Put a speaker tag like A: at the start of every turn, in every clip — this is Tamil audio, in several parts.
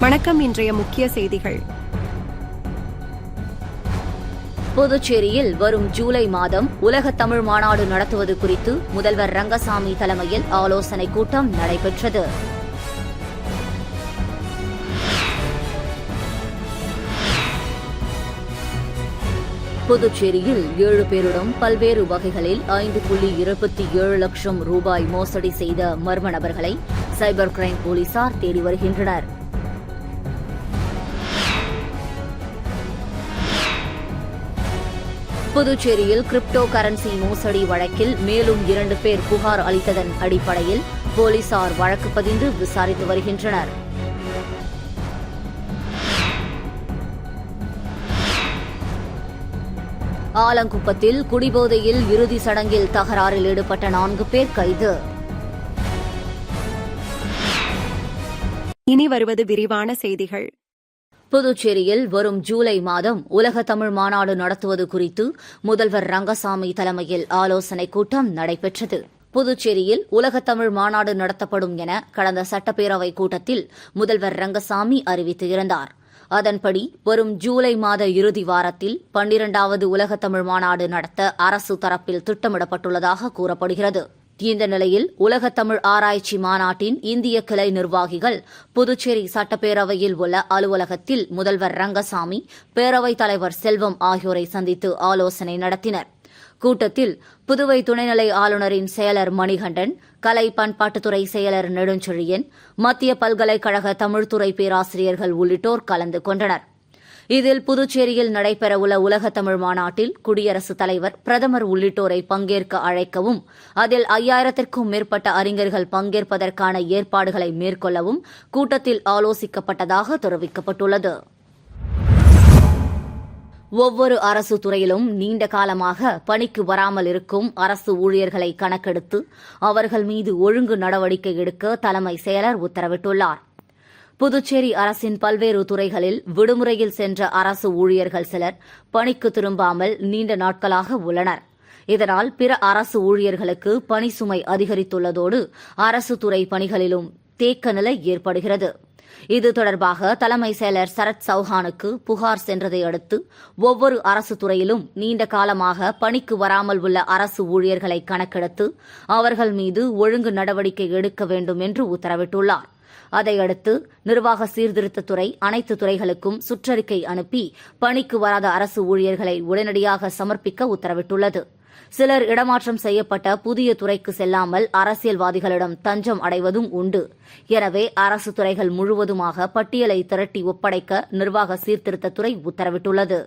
A: வணக்கம். இன்றைய முக்கிய செய்திகள்.
B: புதுச்சேரியில் வரும் ஜூலை மாதம் உலக தமிழ் மாநாடு நடத்துவது குறித்து முதல்வர் ரங்கசாமி தலைமையில் ஆலோசனைக் கூட்டம் நடைபெற்றது. புதுச்சேரியில் 7 பேரிடம் பல்வேறு வகைகளில் 5.27 லட்சம் ரூபாய் மோசடி செய்த மர்ம நபர்களை சைபர் கிரைம் போலீசார் தேடி வருகின்றனர். புதுச்சேரியில் கிரிப்டோ கரன்சி மோசடி வழக்கில் மேலும் 2 பேர் புகார் அளித்ததன் அடிப்படையில் போலீசார் வழக்கு பதிந்து விசாரித்து வருகின்றனர். ஆலங்குப்பத்தில் குடிபோதையில் இறுதி சடங்கில் தகராறில் ஈடுபட்ட 4 பேர் கைது.
A: இனி வருவது விரிவான செய்திகள்.
B: புதுச்சேரியில் வரும் ஜூலை மாதம் உலக தமிழ் மாநாடு நடத்துவது குறித்து முதல்வர் ரங்கசாமி தலைமையில் ஆலோசனைக் கூட்டம் நடைபெற்றது. புதுச்சேரியில் உலக தமிழ் மாநாடு நடத்தப்படும் என கடந்த சட்டப்பேரவைக் கூட்டத்தில் முதல்வர் ரங்கசாமி அறிவித்திருந்தார். அதன்படி வரும் ஜூலை மாத இறுதி வாரத்தில் 12வது உலக தமிழ் மாநாடு நடத்த அரசு தரப்பில் திட்டமிடப்பட்டுள்ளதாக கூறப்படுகிறது. இந்த நிலையில் உலக தமிழ் ஆராய்ச்சி மாநாட்டின் இந்திய கிளை நிர்வாகிகள் புதுச்சேரி சட்டப்பேரவையில் உள்ள அலுவலகத்தில் முதல்வர் ரங்கசாமி, பேரவைத் தலைவர் செல்வம் ஆகியோரை சந்தித்து ஆலோசனை நடத்தினர். கூட்டத்தில் புதுவை துணைநிலை ஆளுநரின் செயலர் மணிகண்டன், கலை பண்பாட்டுத்துறை செயலர் நெடுஞ்செழியன், மத்திய பல்கலைக்கழக தமிழ்துறை பேராசிரியர்கள் உள்ளிட்டோர் கலந்து கொண்டனர். இதில் புதுச்சேரியில் நடைபெறவுள்ள உலக தமிழ் மாநாட்டில் குடியரசுத் தலைவர், பிரதமர் உள்ளிட்டோரை பங்கேற்க அழைக்கவும், அதில் 5000த்திற்கும் மேற்பட்ட அறிஞர்கள் பங்கேற்பதற்கான ஏற்பாடுகளை மேற்கொள்ளவும் கூட்டத்தில் ஆலோசிக்கப்பட்டதாக தெரிவிக்கப்பட்டுள்ளது. ஒவ்வொரு அரசு துறையிலும் நீண்ட காலமாக பணிக்கு வராமல் இருக்கும் அரசு ஊழியர்களை கணக்கெடுத்து அவர்கள் மீது ஒழுங்கு நடவடிக்கை எடுக்க தலைமை செயலர் உத்தரவிட்டுள்ளார். புதுச்சேரி அரசின் பல்வேறு துறைகளில் விடுமுறையில் சென்ற அரசு ஊழியர்கள் சிலர் பணிக்கு திரும்பாமல் நீண்ட நாட்களாக உள்ளனர். இதனால் பிற அரசு ஊழியர்களுக்கு பணி சுமை அதிகரித்துள்ளதோடு அரசு துறை பணிகளிலும் தேக்க நிலை ஏற்படுகிறது. இது தொடர்பாக தலைமை செயலர் சரத் சௌஹானுக்கு புகார் சென்றதை அடுத்து ஒவ்வொரு அரசு துறையிலும் நீண்ட காலமாக பணிக்கு வராமல் உள்ள அரசு ஊழியர்களை கணக்கெடுத்து அவர்கள் மீது ஒழுங்கு நடவடிக்கை எடுக்க வேண்டும் என்று உத்தரவிட்டுள்ளார். அதையடுத்து நிர்வாக சீர்திருத்தத்துறை அனைத்து துறைகளுக்கும் சுற்றறிக்கை அனுப்பி பணிக்கு வராத அரசு ஊழியர்களை உடனடியாக சமர்ப்பிக்க உத்தரவிட்டுள்ளது. சிலர் இடமாற்றம் செய்யப்பட்ட புதிய துறைக்கு செல்லாமல் அரசியல்வாதிகளிடம் தஞ்சம் அடைவதும் உண்டு. எனவே அரசு துறைகள் முழுவதுமாக பட்டியலை திரட்டி ஒப்படைக்க நிர்வாக சீர்திருத்தத்துறை உத்தரவிட்டுள்ளது.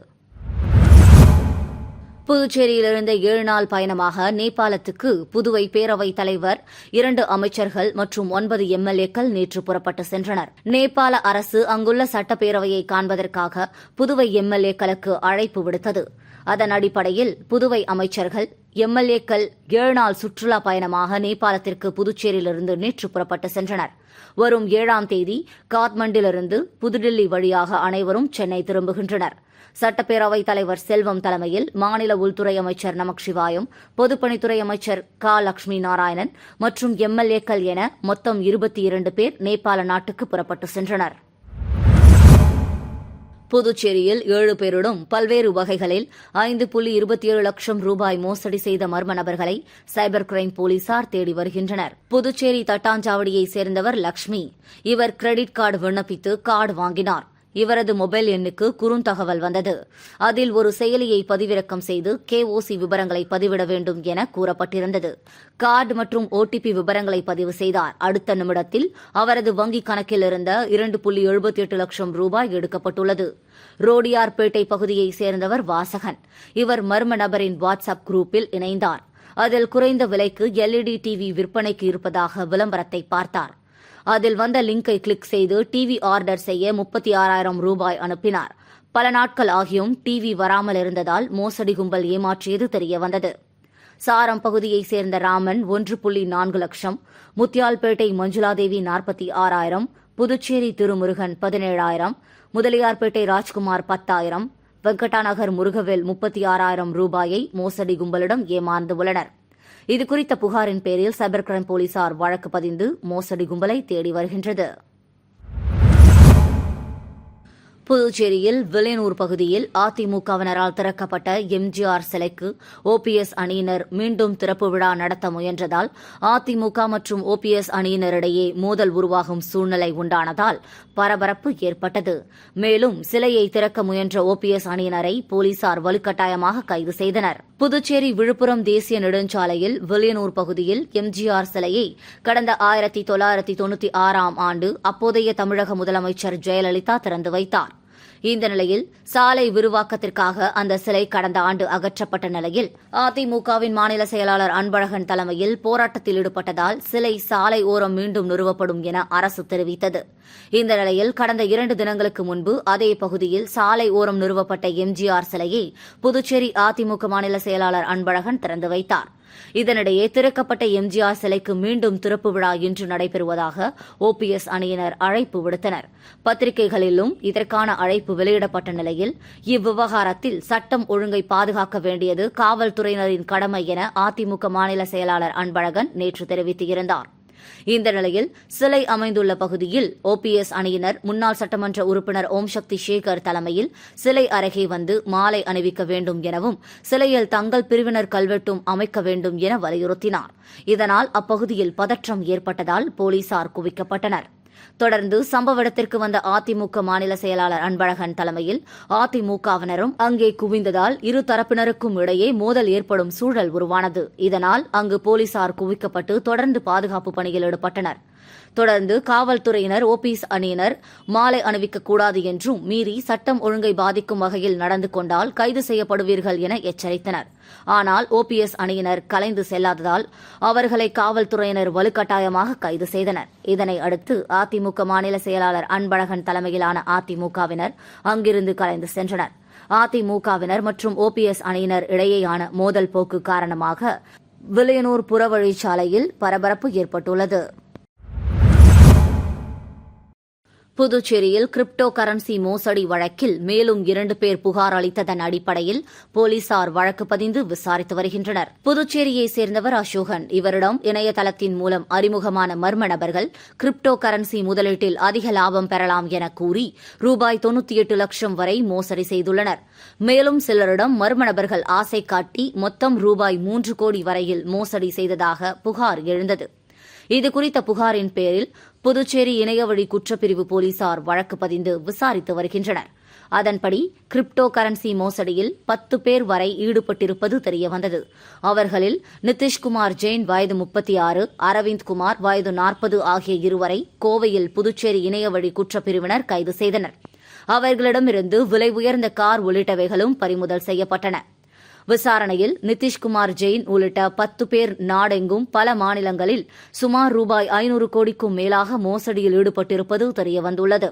B: புதுச்சேரியிலிருந்து 7 நாள் பயணமாக நேபாளத்துக்கு புதுவை பேரவைத் தலைவர், 2 அமைச்சர்கள் மற்றும் 9 எம்எல்ஏக்கள் நேற்று புறப்பட்டு சென்றனர். நேபாள அரசு அங்குள்ள சட்டப்பேரவையை காண்பதற்காக புதுவை எம்எல்ஏக்களுக்கு அழைப்பு விடுத்தது. அதன் அடிப்படையில் புதுவை அமைச்சர்கள், எம்எல்ஏக்கள் 7 நாள் சுற்றுலா பயணமாக நேபாளத்திற்கு புதுச்சேரியிலிருந்து நேற்று புறப்பட்டு சென்றனர். வரும் 7ஆம் தேதி காத்மண்டிலிருந்து புதுடில்லி வழியாக அனைவரும் சென்னை திரும்புகின்றனர். சட்டப்பேரவைத் தலைவர் செல்வம் தலைமையில் மாநில உள்துறை அமைச்சர் நமச்சிவாயம், பொதுப்பணித்துறை அமைச்சர் க. லட்சுமி நாராயணன் மற்றும் எம்எல்ஏக்கள் என மொத்தம் 22 பேர் நேபாள நாட்டுக்கு புறப்பட்டு சென்றனர். புதுச்சேரியில் 7 பேரிடம் பல்வேறு வகைகளில் 5.27 லட்சம் ரூபாய் மோசடி செய்த மர்ம நபர்களை சைபர் கிரைம் போலீசார் தேடி வருகின்றனர். புதுச்சேரி தட்டாஞ்சாவடியைச் சேர்ந்தவர் லட்சுமி. இவர் கிரெடிட் கார்டு விண்ணப்பித்து கார்டு வாங்கினார். இவரது மொபைல் எண்ணுக்கு குறுந்தகவல் வந்தது. அதில் ஒரு செயலியை பதிவிறக்கம் செய்து KOC விவரங்களை பதிவிட வேண்டும் என கூறப்பட்டிருந்தது. கார்டு மற்றும் OTP விவரங்களை பதிவு செய்தார். அடுத்த நிமிடத்தில் அவரது வங்கிக் கணக்கில் இருந்த 2.78 லட்சம் ரூபாய் எடுக்கப்பட்டுள்ளது. ரோடியார்பேட்டை பகுதியைச் சேர்ந்தவர் வாசகன். இவர் மர்ம நபரின் வாட்ஸ்அப் குரூப்பில் இணைந்தார். அதில் குறைந்த விலைக்கு LED டிவி விற்பனைக்கு இருப்பதாக விளம்பரத்தை பார்த்தார். அதில் வந்த லிங்கை கிளிக் செய்து டிவி ஆர்டர் செய்ய 36,000 ரூபாய் அனுப்பினார். பல நாட்கள் ஆகியும் டிவி வராமல் இருந்ததால் மோசடி கும்பல் ஏமாற்றியது தெரியவந்தது. சாரம் பகுதியைச் சேர்ந்த ராமன் 1.4 லட்சம், முத்தியால்பேட்டை மஞ்சுளாதேவி 46,000, புதுச்சேரி திருமுருகன் 17,000, முதலியார்பேட்டை ராஜ்குமார் 10,000, வெங்கடாநகர் முருகவேல் 36,000 ரூபாயை மோசடி கும்பலிடம் ஏமாந்துள்ளனர். இதுகுறித்த புகாரின் பேரில் சைபர் கிரைம் போலீசார் வழக்கு பதிந்து மோசடி கும்பலை தேடி வருகின்றது. புதுச்சேரியில் வில்லியனூர் பகுதியில் அதிமுகவினரால் திறக்கப்பட்ட எம்ஜிஆர் சிலைக்கு ஓபிஎஸ் அணியினர் மீண்டும் திறப்பு விழா நடத்த முயன்றதால் அதிமுக மற்றும் ஓபிஎஸ் அணியினரிடையே மோதல் உருவாகும் சூழ்நிலை உண்டானதால் பரபரப்பு ஏற்பட்டது. மேலும் சிலையை திறக்க முயன்ற ஓபிஎஸ் அணியினரை போலீசார் வலுக்கட்டாயமாக கைது செய்தனர். புதுச்சேரி விழுப்புரம் தேசிய நெடுஞ்சாலையில் வில்லியனூர் பகுதியில் எம்ஜிஆர் சிலையை கடந்த 1996ஆம் ஆண்டு அப்போதைய தமிழக முதலமைச்சர் ஜெயலலிதா திறந்து வைத்தார். இந்த நிலையில் சாலை விரிவாக்கத்திற்காக அந்த சிலை கடந்த ஆண்டு அகற்றப்பட்ட நிலையில் அதிமுகவின் மாநில செயலாளர் அன்பழகன் தலைமையில் போராட்டத்தில் ஈடுபட்டதால் சிலை சாலை ஓரம் மீண்டும் நிறுவப்படும் என அரசு தெரிவித்தது. இந்த நிலையில் கடந்த 2 தினங்களுக்கு முன்பு அதே பகுதியில் சாலை ஓரம் நிறுவப்பட்ட எம்ஜிஆர் சிலையை புதுச்சேரி அதிமுக மாநில செயலாளர் அன்பழகன் திறந்து வைத்தார். இதனிடையே திறக்கப்பட்ட எம்ஜிஆர் சிலைக்கு மீண்டும் திறப்பு விழா இன்று நடைபெறுவதாக ஓபிஎஸ் அணியினர் அழைப்பு விடுத்தனர். பத்திரிகைகளிலும் இதற்கான அழைப்பு வெளியிடப்பட்ட நிலையில் இவ்விவகாரத்தில் சட்டம் ஒழுங்கை பாதுகாக்க வேண்டியது காவல்துறையினரின் கடமை என அதிமுக மாநில செயலாளர் அன்பழகன் நேற்று தெரிவித்திருந்தார். இந்த நிலையில் சிலை அமைந்துள்ள பகுதியில் ஓபிஎஸ் அணியினர் முன்னாள் சட்டமன்ற உறுப்பினர் ஓம் சக்தி சேகர் தலைமையில் சிலை அருகே வந்து மாலை அணிவிக்க வேண்டும் எனவும் சிலையில் தங்கள் பிரிவினர் கல்வெட்டும் அமைக்க வேண்டும் என வலியுறுத்தினார். இதனால் அப்பகுதியில் பதற்றம் ஏற்பட்டதால் போலீசார் குவிக்கப்பட்டனர். தொடர்ந்து சம்பவ இடத்திற்கு வந்த அதிமுக மாநில செயலாளர் அன்பழகன் தலைமையில் அதிமுகவினரும் அங்கே குவிந்ததால் இரு தரப்பினருக்கும் இடையே மோதல் ஏற்படும் சூழல் உருவானது. இதனால் அங்கு போலீசார் குவிக்கப்பட்டு தொடர்ந்து பாதுகாப்பு பணியில் ஈடுபட்டனர். தொடர்ந்து காவல்துறையினர் ஓபிஎஸ் அணியினர் மாலை அணிவிக்கக்கூடாது என்றும் மீறி சட்டம் ஒழுங்கை பாதிக்கும் வகையில் நடந்து கொண்டால் கைது செய்யப்படுவீர்கள் என எச்சரித்தனர். ஆனால் ஓபிஎஸ் அணியினர் கலைந்து செல்லாததால் அவர்களை காவல்துறையினர் வலுக்கட்டாயமாக கைது செய்தனர். இதனை அடுத்து அதிமுக மாநில செயலாளர் அன்பழகன் தலைமையிலான அதிமுகவினர் அங்கிருந்து கலைந்து சென்றனர். அதிமுகவினர் மற்றும் ஓபிஎஸ் அணியினர் இடையேயான மோதல் போக்கு காரணமாக வில்லியனூர் புறவழிச்சாலையில் பரபரப்பு ஏற்பட்டுள்ளது. புதுச்சேரியில் கிரிப்டோ கரன்சி மோசடி வழக்கில் மேலும் 2 பேர் புகார் அளித்ததன் அடிப்படையில் போலீசார் வழக்கு பதிந்து விசாரித்து வருகின்றனர். புதுச்சேரியைச் சேர்ந்தவர் அசோகன். இவரிடம் இணையதளத்தின் மூலம் அறிமுகமான மர்ம நபர்கள் கிரிப்டோ கரன்சி முதலீட்டில் அதிக லாபம் பெறலாம் என கூறி ரூபாய் 98 லட்சம் வரை மோசடி செய்துள்ளனர். மேலும் சிலரிடம் மர்ம நபர்கள் ஆசை காட்டி மொத்தம் ரூபாய் 3 கோடி வரையில் மோசடி செய்ததாக புகார் எழுந்தது. இதுகுறித்த புகாரின் பேரில் புதுச்சேரி இணையவழி குற்றப்பிரிவு போலீசார் வழக்கு பதிந்து விசாரித்து வருகின்றனர். அதன்படி கிரிப்டோ கரன்சி மோசடியில் 10 பேர் வரை ஈடுபட்டிருப்பது தெரியவந்தது. அவர்களில் நிதிஷ்குமார் ஜெயின் வயது 36, அரவிந்த் குமார் வயது 40 ஆகிய இருவரை கோவையில் புதுச்சேரி இணையவழி குற்றப்பிரிவினர் கைது செய்தனர். அவர்களிடமிருந்து விலை உயர்ந்த கார் உள்ளிட்டவைகளும் பறிமுதல் செய்யப்பட்டன. விசாரணையில் நிதிஷ்குமார் ஜெயின் உள்ளிட்ட 10 பேர் நாடெங்கும் பல மாநிலங்களில் சுமார் ரூபாய் 500 கோடிக்கும் மேலாக மோசடியில் ஈடுபட்டிருப்பது தெரியவந்துள்ளது.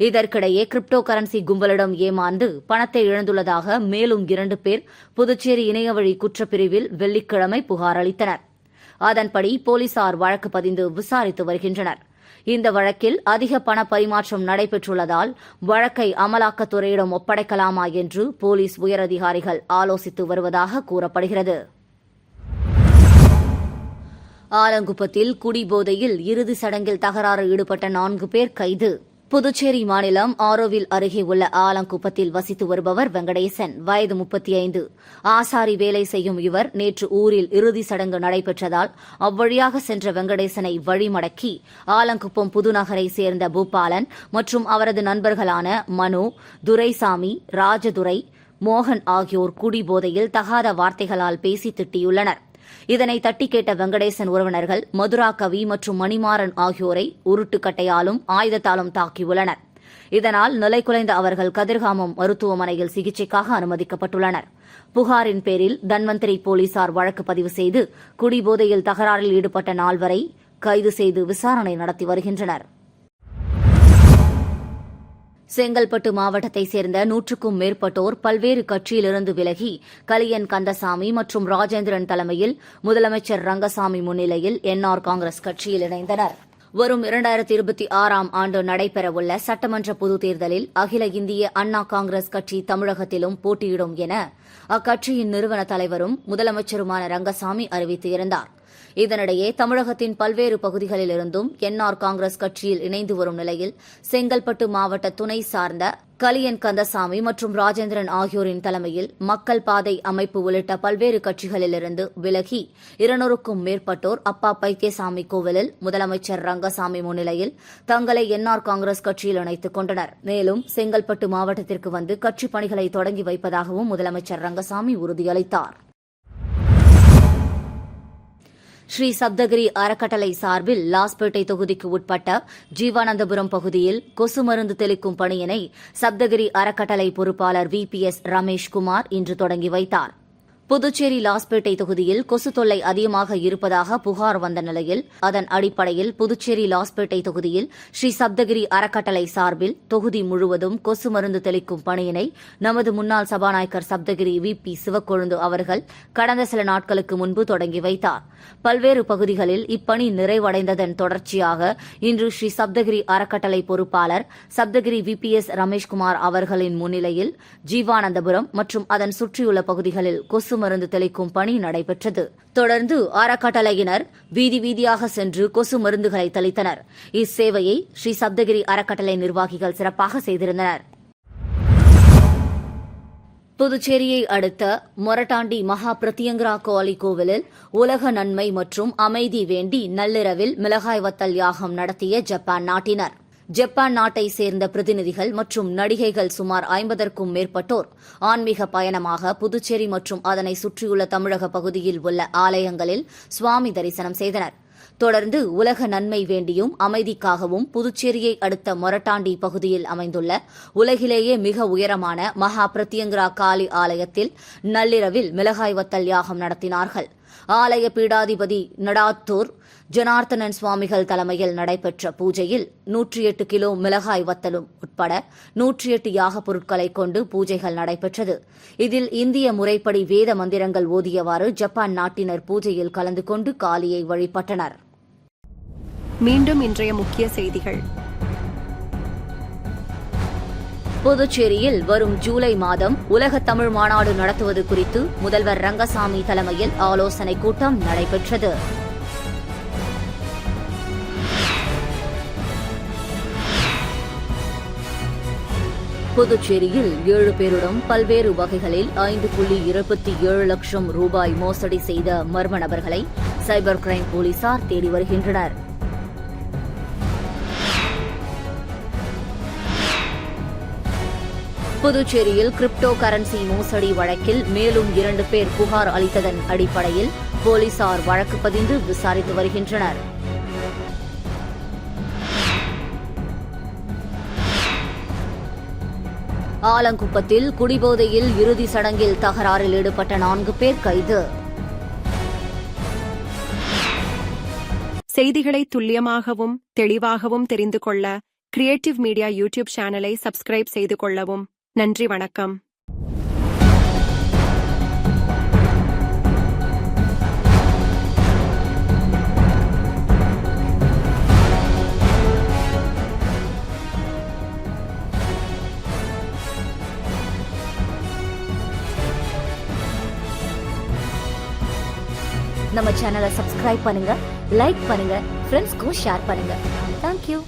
B: இதற்கிடையே கிரிப்டோ கரன்சி கும்பலிடம் ஏமாந்து பணத்தை இழந்துள்ளதாக மேலும் 2 பேர் புதுச்சேரி இணையவழி குற்றப்பிரிவில் வெள்ளிக்கிழமை புகார் அளித்தனர். அதன்படி போலீசார் வழக்கு பதிந்து விசாரித்து வருகின்றனர். இந்த வழக்கில் அதிக பண பரிமாற்றம் நடைபெற்றுள்ளதால் வழக்கை அமலாக்கத்துறையிடம் ஒப்படைக்கலாமா என்று போலீஸ் உயரதிகாரிகள் ஆலோசித்து வருவதாக கூறப்படுகிறது. ஆலங்குப்பத்தில் குடிபோதையில் இறுதி சடங்கில் தகராறு ஈடுபட்ட 4 பேர் கைது. புதுச்சேரி மாநிலம் ஆரோவில் அருகே உள்ள ஆலங்குப்பத்தில் வசித்து வருபவர் வெங்கடேசன், வயது 35. ஆசாரி வேலை செய்யும் இவர் நேற்று ஊரில் இறுதி சடங்கு நடைபெற்றதால் அவ்வழியாக சென்ற வெங்கடேசனை வழிமடக்கி ஆலங்குப்பம் புதுநகரை சேர்ந்த பூபாலன் மற்றும் அவரது நண்பர்களான மனு, துரைசாமி, ராஜதுரை, மோகன் ஆகியோர் குடிபோதையில் தகாத வார்த்தைகளால் பேசி திட்டியுள்ளனர். இதனை தட்டி கேட்ட வெங்கடேசன் உறவினர்கள் மதுரா கவி மற்றும் மணிமாறன் ஆகியோரை உருட்டுக்கட்டையாலும் ஆயுதத்தாலும் தாக்கியுள்ளனர். இதனால் நிலைகுலைந்த அவர்கள் கதிர்காமம் மருத்துவமனையில் சிகிச்சைக்காக அனுமதிக்கப்பட்டுள்ளனர். புகாரின் பேரில் தன்வந்திரி போலீசார் வழக்கு பதிவு செய்து குடிபோதையில் தகராறில் ஈடுபட்ட 4 வரை கைது செய்து விசாரணை நடத்தி வருகின்றனர். செங்கல்பட்டு மாவட்டத்தைச் சேர்ந்த 100க்கும் மேற்பட்டோர் பல்வேறு கட்சியிலிருந்து விலகி கலியன் கந்தசாமி மற்றும் ராஜேந்திரன் தலைமையில் முதலமைச்சர் ரங்கசாமி முன்னிலையில் என்ஆர் காங்கிரஸ் கட்சியில் இணைந்தனர். வரும் 2026ஆம் ஆண்டு நடைபெறவுள்ள சட்டமன்ற பொதுத் தேர்தலில் அகில இந்திய அண்ணா காங்கிரஸ் கட்சி தமிழகத்திலும் போட்டியிடும் என அக்கட்சியின் நிறுவன தலைவரும் முதலமைச்சருமான ரங்கசாமி அறிவித்திருந்தார். இதனிடையே தமிழகத்தின் பல்வேறு பகுதிகளிலிருந்தும் என்ஆர் காங்கிரஸ் கட்சியில் இணைந்து வரும் நிலையில் செங்கல்பட்டு மாவட்ட துணை சார்ந்த கலியன் கந்தசாமி மற்றும் ராஜேந்திரன் ஆகியோரின் தலைமையில் மக்கள் பாதை அமைப்பு உள்ளிட்ட பல்வேறு கட்சிகளிலிருந்து விலகி 200க்கும் மேற்பட்டோர் அப்பா பைத்தியசாமி கோவிலில் முதலமைச்சர் ரங்கசாமி முன்னிலையில் தங்களை என்ஆர் காங்கிரஸ் கட்சியில் இணைத்துக் கொண்டனர். மேலும் செங்கல்பட்டு மாவட்டத்திற்கு வந்து கட்சிப் பணிகளை தொடங்கி வைப்பதாகவும் முதலமைச்சர் ரங்கசாமி உறுதியளித்தார். ஸ்ரீ சப்தகிரி அறக்கட்டளை சார்பில் லாஸ்பேட்டை தொகுதிக்கு உட்பட்ட ஜீவானந்தபுரம் பகுதியில் கொசு மருந்து தெளிக்கும் பணியினை சப்தகிரி அறக்கட்டளை பொறுப்பாளர் VPS ரமேஷ்குமார் இன்று தொடங்கி வைத்தார். புதுச்சேரி லாஸ்பேட்டை தொகுதியில் கொசு தொல்லை அதிகமாக இருப்பதாக புகார் வந்த நிலையில் அதன் அடிப்படையில் புதுச்சேரி லாஸ்பேட்டை தொகுதியில் ஸ்ரீ சப்தகிரி அறக்கட்டளை சார்பில் தொகுதி முழுவதும் கொசு மருந்து தெளிக்கும் பணியினை நமது முன்னாள் சபாநாயகர் சப்தகிரி VP சிவக்கொழுந்து அவர்கள் கடந்த சில நாட்களுக்கு முன்பு தொடங்கி வைத்தார். பல்வேறு பகுதிகளில் இப்பணி நிறைவடைந்ததன் தொடர்ச்சியாக இன்று ஸ்ரீ சப்தகிரி அறக்கட்டளை பொறுப்பாளர் சப்தகிரி VPS ரமேஷ்குமார் அவர்களின் முன்னிலையில் ஜீவானந்தபுரம் மற்றும் அதன் சுற்றியுள்ள பகுதிகளில் கொசு மருந்து தெளிக்கும் பணி நடைபெற்றது. தொடர்ந்து அறக்கட்டளையினர் வீதி வீதியாக சென்று கொசு மருந்துகளை தெளித்தனர். இச்சேவையை ஸ்ரீ சப்தகிரி அறக்கட்டளை நிர்வாகிகள் சிறப்பாக செய்திருந்தனர். புதுச்சேரியை அடுத்த மொரட்டாண்டி மகா பிரத்யங்கரா காளி கோவிலில் உலக நன்மை மற்றும் அமைதி வேண்டி நள்ளிரவில் மிளகாய் வத்தல் யாகம் நடத்திய ஜப்பான் நாட்டினர். ஜப்பான் நாட்டை சேர்ந்த பிரதிநிதிகள் மற்றும் நடிகைகள் சுமார் 50க்கும் மேற்பட்டோர் ஆன்மீக பயணமாக புதுச்சேரி மற்றும் அதனை சுற்றியுள்ள தமிழக பகுதியில் உள்ள ஆலயங்களில் சுவாமி தரிசனம் செய்தனர். தொடர்ந்து உலக நன்மை வேண்டியும் அமைதிக்காகவும் புதுச்சேரியை அடுத்த மொரட்டாண்டி பகுதியில் அமைந்துள்ள உலகிலேயே மிக உயரமான மகா பிரத்யங்கரா காளி ஆலயத்தில் நள்ளிரவில் மிளகாய் வத்தல் யாகம் நடத்தினார்கள். ஆலய பீடாதிபதி நடாத்தூர் ஜனார்த்தனன் சுவாமிகள் தலைமையில் நடைபெற்ற பூஜையில் 108 கிலோ மிளகாய் வத்தலும் உட்பட 108 யாகப் பொருட்களை கொண்டு பூஜைகள் நடைபெற்றது. இதில் இந்திய முறைப்படி வேத மந்திரங்கள் ஓதியவாறு ஜப்பான் நாட்டினர் பூஜையில் கலந்து கொண்டு காளியை வழிபட்டனர்.
A: மீண்டும் இன்றைய முக்கிய செய்திகள்.
B: புதுச்சேரியில் வரும் ஜூலை மாதம் உலக தமிழ் மாநாடு நடத்துவது குறித்து முதல்வர் ரங்கசாமி தலைமையில் ஆலோசனைக் கூட்டம் நடைபெற்றது. புதுச்சேரியில் 7 பேரிடம் பல்வேறு வகைகளில் 5.27 லட்சம் ரூபாய் மோசடி செய்த மர்ம நபர்களை சைபர் கிரைம் போலீசார் தேடி வருகின்றனர். புதுச்சேரியில் கிரிப்டோ கரன்சி மோசடி வழக்கில் மேலும் 2 பேர் புகார் அளித்ததன் அடிப்படையில் போலீசார் வழக்கு பதிந்து விசாரித்து வருகின்றனர். ஆலங்குப்பத்தில் குடிபோதையில் இறுதி சடங்கில் தகராறில் ஈடுபட்ட 4 பேர் கைது.
A: செய்திகளை துல்லியமாகவும் தெளிவாகவும் தெரிந்து கொள்ள கிரியேட்டிவ் மீடியா யூடியூப் சேனலை சப்ஸ்கிரைப் செய்து கொள்ளவும். நன்றி, வணக்கம்.
B: நம்ம சேனலை சப்ஸ்கிரைப் பண்ணுங்க, லைக் பண்ணுங்க, ஃப்ரெண்ட்ஸ்க்கும் ஷேர் பண்ணுங்க. தேங்க்யூ.